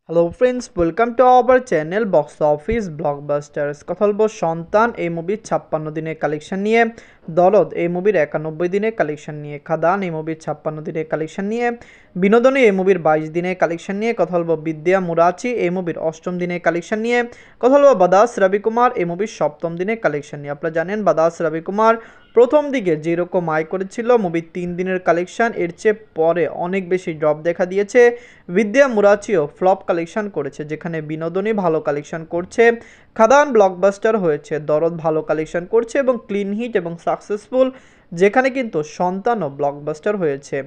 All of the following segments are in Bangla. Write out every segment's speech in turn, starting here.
Hello friends, welcome to our channel box office blockbusters. কথা বলবো সন্তান এই মুভির 56 দিনের কালেকশন নিয়ে, দরদ এই মুভির 91 দিনের কালেকশন নিয়ে, খাদান এই মুভির 56 দিনের কালেকশন নিয়ে, বিনোদনী এই মুভির 22 দিনের কালেকশন নিয়ে, কথা বলবো বিদ্যা মুরাচি এই মুভির 8ম দিনের কালেকশন নিয়ে, কথা বলবো বাদাস রবিকুমার এই মুভির 7ম দিনের কালেকশন নিয়ে। আপনারা জানেন বাদাস রবিকুমার প্রথম দিকে যেরকম আয় করেছিল মুভির 3 দিনের কালেকশন, এর চেয়ে পরে অনেক বেশি ড্রপ দেখা দিয়েছে। বিদ্যা মুরাচিও ফ্লপ কালেকশন করেছে, যেখানে বিনোদনী ভালো কালেকশন করছে, খাদান ব্লকবাস্টার হয়েছে, দরদ ভালো কালেকশন করছে এবং ক্লিন হিট এবং সাকসেসফুল, যেখানে কিন্তু সন্তানও ব্লকবাস্টার হয়েছে।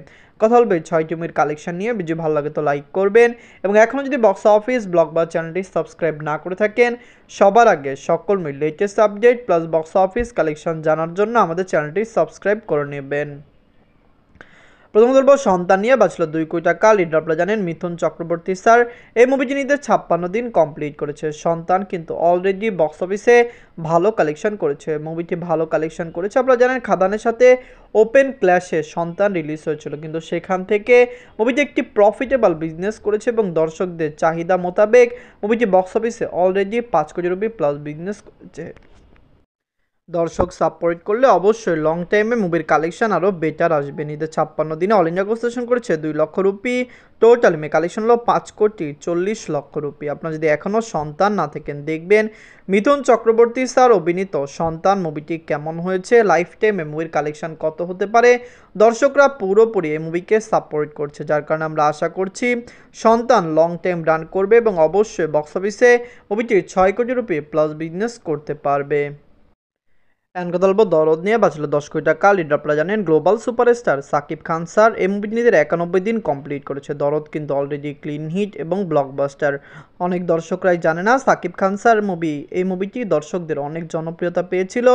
কথা বলবে 6টি মুভির কালেকশন নিয়ে। ভিডিও ভালো লাগে তো লাইক করবেন এবং এখনও যদি বক্স অফিস ব্লকবাস্টার চ্যানেলটি সাবস্ক্রাইব না করে থাকেন, সবার আগে সকল মুভির latest update plus box office collection জানার জন্য আমাদের চ্যানেলটি সাবস্ক্রাইব করে নেবেন। প্রথম বলবো সন্তান নিয়ে বাঁচল 2 কোটি টাকা। লিডার আপনারা জানেন মিথুন চক্রবর্তী স্যার এই মুভিটি নিতে 56 দিন কমপ্লিট করেছে। সন্তান কিন্তু অলরেডি বক্স অফিসে ভালো কালেকশন করেছে, মুভিটি ভালো কালেকশন করেছে। আপনারা জানেন খাদানের সাথে ওপেন ক্ল্যাশে সন্তান রিলিজ হয়েছিল, কিন্তু সেখান থেকে মুভিটি একটি প্রফিটেবল বিজনেস করেছে এবং দর্শকদের চাহিদা মোতাবেক মুভিটি বক্স অফিসে অলরেডি 5 কোটি রুপি প্লাস বিজনেস করেছে। দর্শক সাপোর্ট করলে অবশ্যই লং টাইমে মুভির কালেকশন আরও বেটার আসবে। ঈদের 56 দিনে অল ইন্ডিয়া কনসেশন করেছে 2 লক্ষ রুপি, টোটাল মে কালেকশন হলো 5,40,00,000 রুপি। আপনারা যদি এখনও সন্তান না থাকেন, দেখবেন মিথুন চক্রবর্তী স্যার অভিনীত সন্তান মুভিটি কেমন হয়েছে, লাইফ টাইমে মুভির কালেকশন কত হতে পারে। দর্শকরা পুরোপুরি এই মুভিকে সাপোর্ট করছে, যার কারণে আমরা আশা করছি সন্তান লং টাইম রান করবে এবং অবশ্যই বক্স অফিসে মুভিটি 6 কোটি রুপি প্লাস বিজনেস করতে পারবে। এখন কথা বলবো দরদ নিয়ে বাঁচল 10 কোটি টাকা। লিডার আপনারা জানেন global superstar Shakib Khan sir এই মুভিটি নিজের 91 দিন কমপ্লিট করেছে। দরদ কিন্তু অলরেডি ক্লিন হিট এবং ব্লকবাস্টার। অনেক দর্শকরাই জানে না সাকিব খান স্যার এই মুভিটি দর্শকদের অনেক জনপ্রিয়তা পেয়েছিল,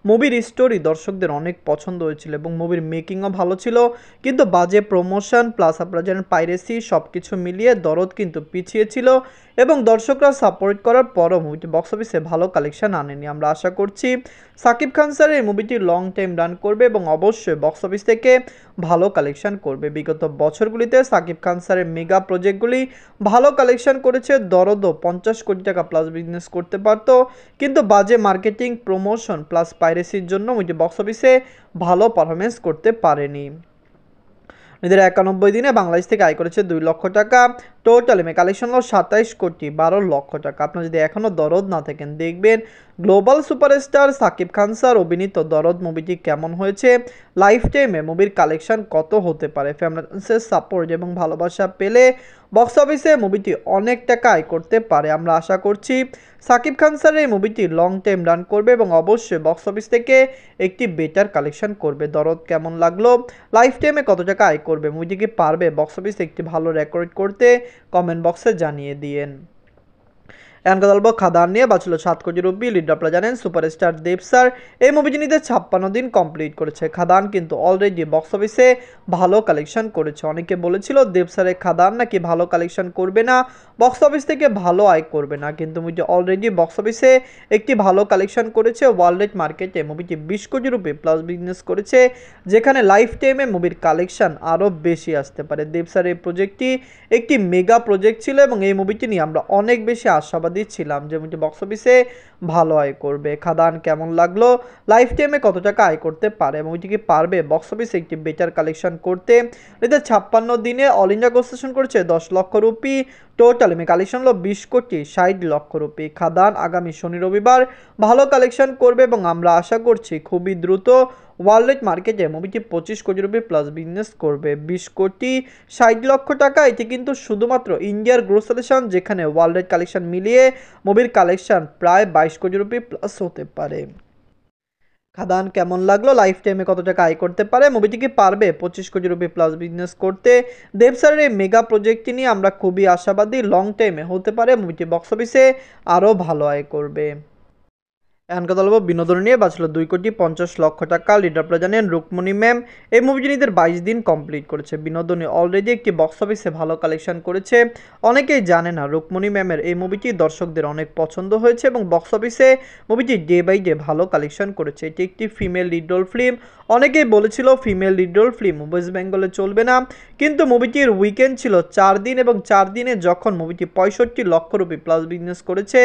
মুভির স্টোরি দর্শকদের অনেক পছন্দ হয়েছিল এবং মুভির মেকিংও ভালো ছিল, কিন্তু বাজে প্রমোশন প্লাস আপনারা জানেন পাইরেসি সব কিছু মিলিয়ে দরদ কিন্তু পিছিয়ে ছিল এবং দর্শকরা সাপোর্ট করার পরও মুভিটি বক্স অফিসে ভালো কালেকশন আনেনি। আমরা আশা করছি সাকিব খান স্যার এই মুভিটি লং টাইম রান করবে এবং অবশ্যই বক্স অফিস থেকে ভালো কালেকশন করবে। বিগত বছরগুলিতে সাকিব খান স্যারের মেগা প্রজেক্টগুলি ভালো কালেকশন করেছে, দরদও 50 কোটি টাকা প্লাস বিজনেস করতে পারতো, কিন্তু বাজে মার্কেটিং প্রমোশন প্লাস পাইরেসির জন্য মুভিটি বক্স অফিসে ভালো পারফরমেন্স করতে পারেনি। নিজের 91 দিনে বাংলাদেশ থেকে আয় করেছে 2 লক্ষ টাকা, টোটাল মে কালেকশন হলো 27,12,00,000 টাকা। আপনারা যদি এখনও দরদ না থাকেন, দেখবেন global superstar Shakib Khan sir অভিনীত দরদ মুভিটি কেমন হয়েছে, লাইফ টাইমে মুভির কালেকশন কত হতে পারে। ফ্যামিলির সাপোর্ট এবং ভালোবাসা পেলে বক্স অফিসে মুভিটি অনেক টাকা আয় করতে পারে। আমরা আশা করছি সাকিব খান স্যার এই মুভিটি লং টাইম রান করবে এবং অবশ্যই বক্স অফিস থেকে একটি বেটার কালেকশন করবে। দরদ কেমন লাগলো, লাইফ টাইমে কত টাকা আয় করবে, মুভিটি কি পারবে বক্স অফিসে একটি ভালো রেকর্ড করতে, কমেন্ট বক্সে জানিয়ে দিয়েন। এখন কথা বলবো খাদান নিয়ে বাঁচল 7 কোটি রুপি। লিড আপনারা জানেন সুপারস্টার দেব স্যার এই মুভিটি নিতে 56 দিন কমপ্লিট করেছে। খাদান কিন্তু অলরেডি বক্স অফিসে ভালো কালেকশন করেছে। অনেকে বলেছিল দেব স্যারের খাদান নাকি ভালো কালেকশন করবে না, বক্স অফিস থেকে ভালো আয় করবে না, কিন্তু মুভিটি অলরেডি বক্স অফিসে একটি ভালো কালেকশন করেছে। ওয়ার্ল্ড মার্কেটে মুভিটি 20 কোটি রুপি প্লাস বিজনেস করেছে, যেখানে লাইফ টাইমে মুভির কালেকশন আরও বেশি আসতে পারে। দেব স্যার এই প্রজেক্টটি একটি মেগা প্রজেক্ট ছিল এবং এই মুভিটি নিয়ে আমরা অনেক বেশি আশাবাদী ছিলাম যে মুভিটি বক্স অফিসে ভালো আয় করবে। খাদান কেমন লাগলো, লাইফ টাইমে কত টাকা আয় করতে পারে, মুভিটি কি পারবে বক্স অফিসে একটি বেটার কালেকশন করতে। এতে 56 দিনে অল ইন্ডিয়া কনসেশন করেছে 10 লক্ষ রুপি, টোটাল মে কালেকশন হলো 20,60,00,000 রুপি। খাদান আগামী শনি রবিবার ভালো কালেকশন করবে এবং আমরা আশা করছি খুবই দ্রুত ওয়ার্ল্ড মার্কেটে মুভিটি 25 কোটি রুপি প্লাস বিজনেস করবে। 20,60,00,000 টাকা, এটি কিন্তু শুধুমাত্র ইন্ডিয়ার গ্রোসালেশন, যেখানে ওয়ার্ল্ড কালেকশন মিলিয়ে মুভির কালেকশন প্রায় 22 কোটি রুপি প্লাস হতে পারে। খাদান কেমন লাগলো, লাইফ টাইমে কত টাকা আয় করতে পারে, মুভিটি কি পারবে 25 কোটি রুপি প্লাস বিজনেস করতে। দেব স্যারের এই মেগা প্রজেক্টটি নিয়ে আমরা খুবই আশাবাদী, লং টাইমে হতে পারে মুভিটি বক্স অফিসে আরও ভালো আয় করবে। এখন কথা বলবো বিনোদন নিয়ে বাঁচল 2,50,00,000 টাকা। লিড আপনারা জানেন রুকমণি ম্যাম এই মুভিটি নিজের 22 দিন কমপ্লিট করেছে। বিনোদনী অলরেডি একটি বক্স অফিসে ভালো কালেকশন করেছে। অনেকেই জানে না রুকমণি ম্যামের এই মুভিটি দর্শকদের অনেক পছন্দ হয়েছে এবং বক্স অফিসে মুভিটি ডে বাই ডে ভালো কালেকশন করেছে। এটি একটি ফিমেল লিড রোল ফিল্ম, অনেকেই বলেছিল female lead role film west বেঙ্গলে চলবে না, কিন্তু মুভিটির উইকেন্ড ছিল 4 দিন এবং 4 দিনে যখন মুভিটি 65 লক্ষ রুপি প্লাস বিজনেস করেছে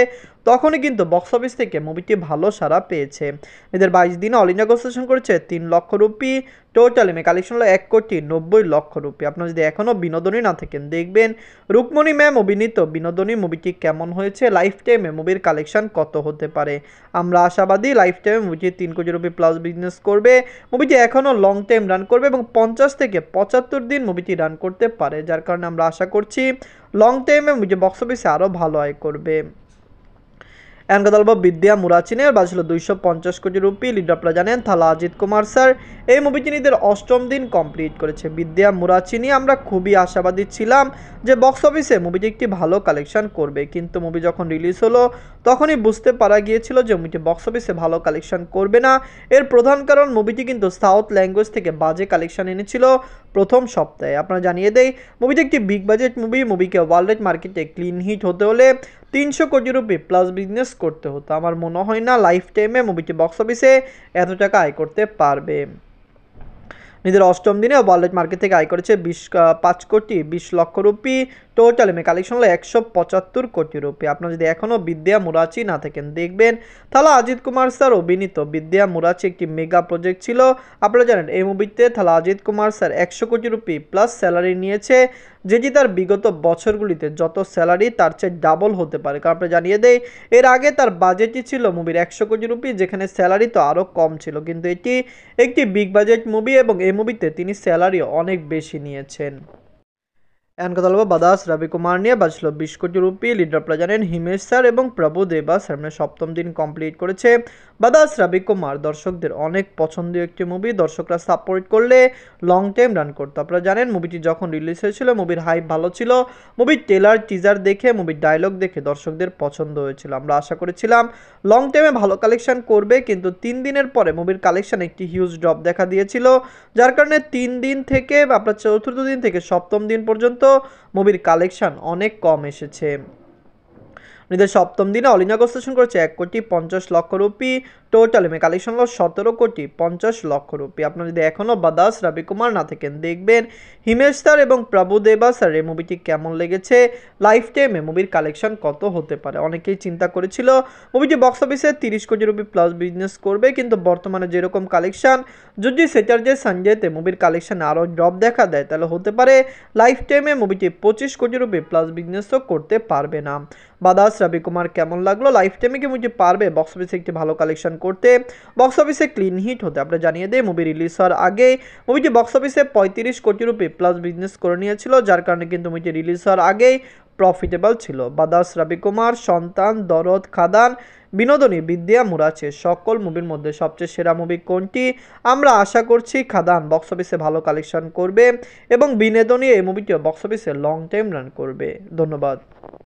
তখনই কিন্তু বক্স অফিস থেকে মুভিটি ভালো সাড়া পেয়েছে। এদের 22 দিনে অল ইন্ডিয়া গ্রস করেছে 3 লক্ষ রুপি, টোটাল কালেকশন হলো 1,90,00,000 রুপি। আপনারা যদি এখনও বিনোদনী না থাকেন দেখবেন রুকমণি ম্যাম অভিনীত বিনোদনী মুভিটি কেমন হয়েছে, লাইফ টাইমে মুভির কালেকশন কত হতে পারে। আমরা আশাবাদী লাইফ টাইমে মুভিটি 3 কোটি রুপি প্লাস বিজনেস করবে। মুভিটি এখনও লং টাইম রান করবে এবং 50 থেকে 75 দিন মুভিটি রান করতে পারে, যার কারণে আমরা আশা করছি লং টাইমে মুভিটি বক্স অফিসে আরও ভালো আয় করবে। এমন কথা বলবো বিদ্যা মুরাচিনের বাজছিল 250 কোটি রুপি। লিড আপনারা জানেন থালা অজিত কুমার স্যার। এই মুভিটি নিজের 8ম দিন কমপ্লিট করেছে। বিদ্যা মুরাচিনি আমরা খুবই আশাবাদী ছিলাম যে বক্স অফিসে মুভিটি একটি ভালো কালেকশন করবে, কিন্তু মুভি যখন রিলিজ হলো তখনই বুঝতে পারা গিয়েছিল যে মুভিটি বক্স অফিসে ভালো কালেকশন করবে না। এর প্রধান কারণ মুভিটি কিন্তু সাউথ ল্যাঙ্গুয়েজ থেকে বাজে কালেকশন এনেছিল প্রথম সপ্তাহে। আপনারা জানিয়ে দেই মুভিটি একটি বিগ বাজেট মুভি। মুভিকে ওয়ার্ল্ড মার্কেটে ক্লিন হিট হতে হলে 300 কোটি রুপি প্লাস বিজনেস করতে হতো। আমার মনে হয় না লাইফ টাইমে মুভিটি বক্স অফিসে এত টাকা আয় করতে পারবে। নিজের 8ম দিনে ওয়ার্ল্ড মার্কেট থেকে আয় করেছে 5,20,00,000 রুপি। টোটাল কালেকশন হলো 175 কোটি রুপি। আপনারা যদি এখনও বিদ্যা মুরাচি না থাকেন দেখবেন তাহলে অজিত কুমার স্যার অভিনীত বিদ্যা মুরাচি একটি মেগা প্রজেক্ট ছিল। আপনারা জানেন এই মুভিতে তাহলে অজিত কুমার স্যার 100 কোটি রুপি প্লাস স্যালারি নিয়েছে, যেটি তার বিগত বছরগুলিতে যত স্যালারি তার চেয়ে ডাবল হতে পারে। কারণ আপনারা জানিয়ে দেই এর আগে তার বাজেটই ছিল মুভির 100 কোটি রুপি, যেখানে স্যালারি তো আরও কম ছিল, কিন্তু এটি একটি বিগ বাজেট মুভি এবং এই মুভিতে তিনি স্যালারি অনেক বেশি নিয়েছেন। এমন কথা বলবো বাদাস রবি কুমার নিয়ে বাজছিল 20 কোটি রুপি। লিডার আপনারা জানেন হিমেশ স্যার এবং প্রভু দেবা স্যার 7ম দিন কমপ্লিট করেছে। বাদাস রবি কুমার দর্শকদের অনেক পছন্দীয় একটি মুভি, দর্শকরা সাপোর্ট করলে লং টাইম রান করতো। আপনারা জানেন মুভিটি যখন রিলিজ হয়েছিল মুভির হাইপ ভালো ছিল, মুভির ট্রেলার টিজার দেখে মুভির ডায়লগ দেখে দর্শকদের পছন্দ হয়েছিল। আমরা আশা করেছিলাম লং টাইমে ভালো কালেকশন করবে, কিন্তু 3 দিনের পরে মুভির কালেকশন একটি হিউজ ড্রপ দেখা দিয়েছিল, যার কারণে 3 দিন থেকে আপনার 4র্থ দিন থেকে 7ম দিন পর্যন্ত মুভির কালেকশন অনেক কম এসেছে। নিজের 7ম দিনে অল ইন্ডিয়া গ্রস করেছে 1,50,00,000 রুপি। টোটাল কালেকশন হলো 17,50,00,000 রুপি। আপনারা যদি এখনও বাদাস রবি কুমার না থাকেন দেখবেন হিমেশ স্যার এবং প্রভু দেবা স্যার এই মুভিটি কেমন লেগেছে, লাইফ টাইমে মুভির কালেকশন কত হতে পারে। অনেকেই চিন্তা করেছিল মুভিটি বক্স অফিসে 30 কোটি রুপি প্লাস বিজনেস করবে, কিন্তু বর্তমানে যেরকম কালেকশন যদি স্যাটারডে সানডেতে মুভির কালেকশন আরও ড্রপ দেখা দেয় তাহলে হতে পারে লাইফ টাইমে মুভিটি 25 কোটি রুপি প্লাস বিজনেসও করতে পারবে না। বাদাস রবি কুমার কেমন লাগলো, লাইফ টাইমে কি মুভিটি পারবে বক্স অফিসে একটি ভালো কালেকশন করতে, বক্স অফিসে ক্লিন হিট হতে? আমরা জানিয়ে দেই মুভি রিলিজ হওয়ার আগে মুভিটি বক্স অফিসে 35 কোটি রুপি প্লাস বিজনেস করে নিয়েছিল, যার কারণে কিন্তু মুভিটি রিলিজ হওয়ার আগেই প্রফিটেবল ছিল। বাদাস রবি কুমার, সন্তান, দরদ, খাদান, বিনোদনী, বিদ্যা মুরাচে সকল মুভির মধ্যে সবচেয়ে সেরা মুভি কোনটি? আমরা আশা করছি খাদান বক্স অফিসে ভালো কালেকশন করবে এবং বিনোদনী এই মুভিটিও বক্স অফিসে লং টাইম রান করবে। ধন্যবাদ।